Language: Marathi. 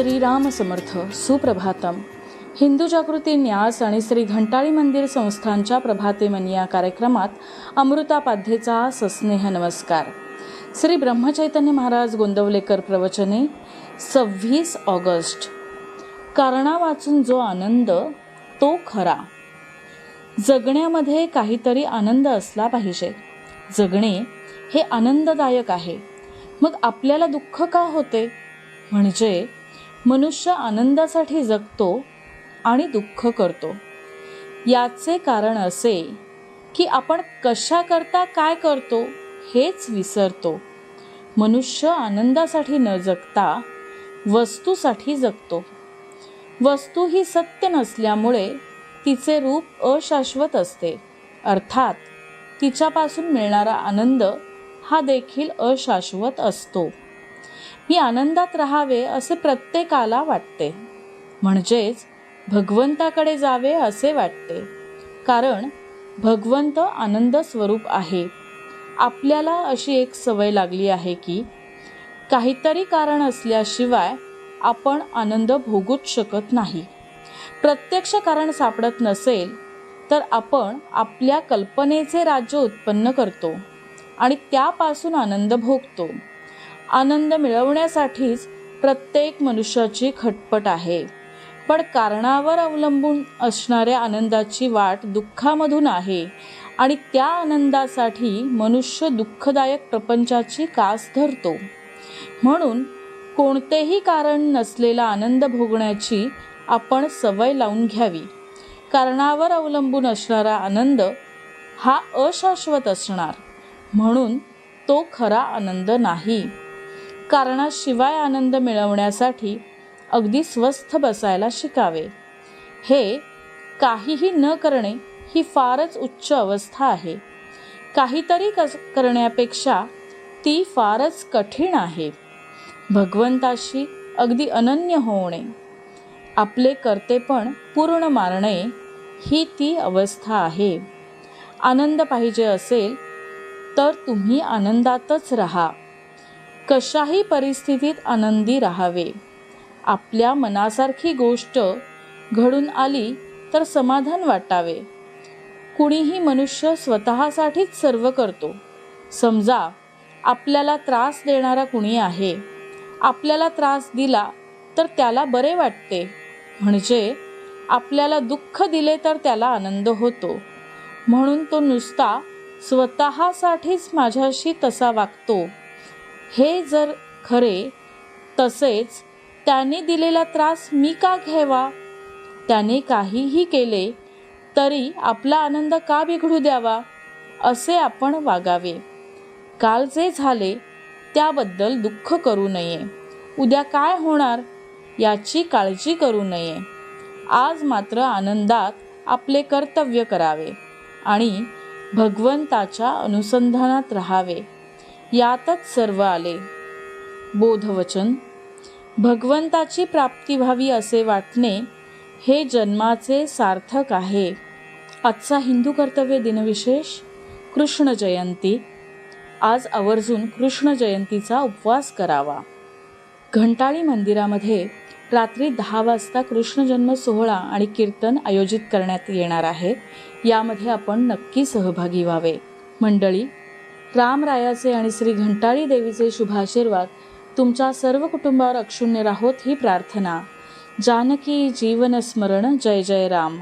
श्रीराम समर्थ. सुप्रभातम. हिंदू जागृती न्यास आणि श्री घंटाळी मंदिर संस्थांच्या प्रभाते मनी या कार्यक्रमात अमृतापाध्येचा सस्नेह नमस्कार. श्री ब्रह्मचैतन्य महाराज गोंदवलेकर प्रवचने 26 ऑगस्ट. कारणा वाचून जो आनंद तो खरा. जगण्यामध्ये काहीतरी आनंद असला पाहिजे. जगणे हे आनंददायक आहे. मग आपल्याला दुःख का होते? म्हणजे मनुष्य आनंदासाठी जगतो आणि दुःख करतो. याचे कारण असे की आपण कशाकरता काय करतो हेच विसरतो. मनुष्य आनंदासाठी न जगता वस्तूसाठी जगतो. वस्तू ही सत्य नसल्यामुळे तिचे रूप अशाश्वत असते. अर्थात तिच्यापासून मिळणारा आनंद हा देखील अशाश्वत असतो. मी आनंदात राहावे असे प्रत्येकाला वाटते. म्हणजेच भगवंताकडे जावे असे वाटते. कारण भगवंत आनंद स्वरूप आहे. आपल्याला अशी एक सवय लागली आहे की काहीतरी कारण असल्याशिवाय आपण आनंद भोगूच शकत नाही. प्रत्यक्ष कारण सापडत नसेल तर आपण आपल्या कल्पनेचे राज्य उत्पन्न करतो आणि त्यापासून आनंद भोगतो. आनंद मिळवण्यासाठीच प्रत्येक मनुष्याची खटपट आहे. पण कारणावर अवलंबून असणाऱ्या आनंदाची वाट दुःखामधून आहे आणि त्या आनंदासाठी मनुष्य दुःखदायक प्रपंचाची कास धरतो. म्हणून कोणतेही कारण नसलेला आनंद भोगण्याची आपण सवय लावून घ्यावी. कारणावर अवलंबून असणारा आनंद हा अशाश्वत असणार, म्हणून तो खरा आनंद नाही. कारणाशिवाय आनंद मिळवण्यासाठी अगदी स्वस्थ बसायला शिकावे. हे काहीही न करणे ही फारच उच्च अवस्था आहे. काहीतरी करण्यापेक्षा ती फारच कठीण आहे. भगवंताशी अगदी अनन्य होणे, आपले कर्तेपण पूर्ण मारणे ही ती अवस्था आहे. आनंद पाहिजे असेल तर तुम्ही आनंदातच राहा. कशाही परिस्थितीत आनंदी राहावे. आपल्या मनासारखी गोष्ट घडून आली तर समाधान वाटावे. कुणीही मनुष्य स्वतःसाठीच सर्व करतो. समजा आपल्याला त्रास देणारा कुणी आहे. आपल्याला त्रास दिला तर त्याला बरे वाटते. म्हणजे आपल्याला दुःख दिले तर त्याला आनंद होतो. म्हणून तो नुसता स्वतःसाठीच माझ्याशी तसा वागतो. हे जर खरे, तसेच त्याने दिलेला त्रास मी का घ्यावा? त्याने काहीही केले तरी आपला आनंद का बिघडू द्यावा? असे आपण वागावे. काल जे झाले त्याबद्दल दुःख करू नये. उद्या काय होणार याची काळजी करू नये. आज मात्र आनंदात आपले कर्तव्य करावे आणि भगवंताच्या अनुसंधानात राहावे. यातच सर्व आले. बोधवचन. भगवंताची प्राप्ती व्हावी असे वाटणे हे जन्माचे सार्थक आहे. आजचा हिंदू कर्तव्य दिनविशेष कृष्ण जयंती. आज आवर्जून कृष्ण जयंतीचा उपवास करावा. घंटाळी मंदिरामध्ये रात्री 10 वाजता कृष्ण जन्म सोहळा आणि कीर्तन आयोजित करण्यात येणार आहे. यामध्ये आपण नक्की सहभागी व्हावे. मंडळी, रामरायाचे आणि श्री घंटाळी देवीचे शुभाशीर्वाद तुमच्या सर्व कुटुंबावर अक्षुण्य राहोत ही प्रार्थना. जानकी जीवन स्मरण. जय जय राम.